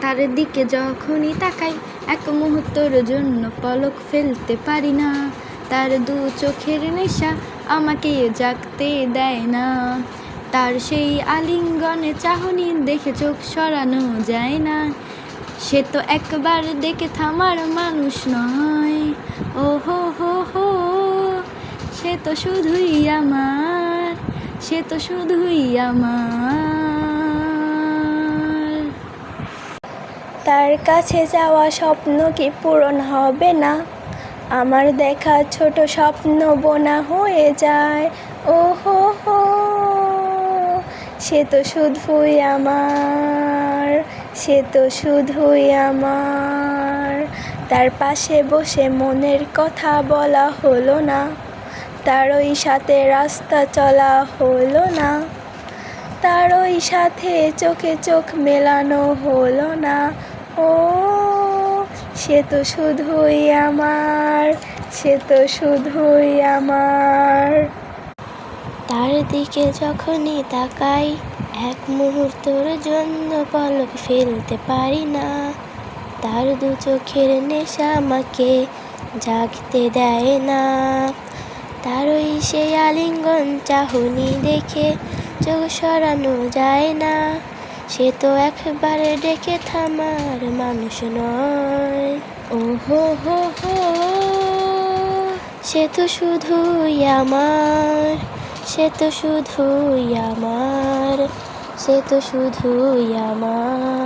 তার দিকে যখনই তাকাই এক মুহূর্তের জন্য পলক ফেলতে পারি না। তার দু চোখের নেশা আমাকে জাগতে দেয় না। তার সেই আলিঙ্গনে চাহনি দেখে চোখ সরানো যায় না। সে তো একবার দেখে থামার মানুষ নয়। ও হো হো হো, সে তো শুধুই আমার, সে তো শুধুই আমার। তার কাছে যাওয়া স্বপ্ন কি পূরণ হবে না? আমার দেখা ছোট স্বপ্ন বোনা হয়ে যায়। ও হো হো, সে তো শুধুই আমার, সে তো শুধুই আমার। তার পাশে বসে মনের কথা বলা হলো না, তার ওই সাথে রাস্তা চলা হলো না, তার ওই সাথে চোখে চোখ মেলানো হলো না। ও, সে তো শুধুই আমার, সে তো শুধুই আমার। তার দিকে যখনই তাকাই এক মুহূর্তের জন্য পলক ফেলতে পারি না। তার দু চোখের নেশা আমাকে জাগতে দেয় না। তার ওই সেই আলিঙ্গন চাহনি দেখে চোখ সরানো যায় না। সে তো একবারে ডেকে থামার মানুষ নয়। ও হো হো হো, সে তো শুধুই আমার, সে তো শুধুই আমার, সে তো শুধুই আমার।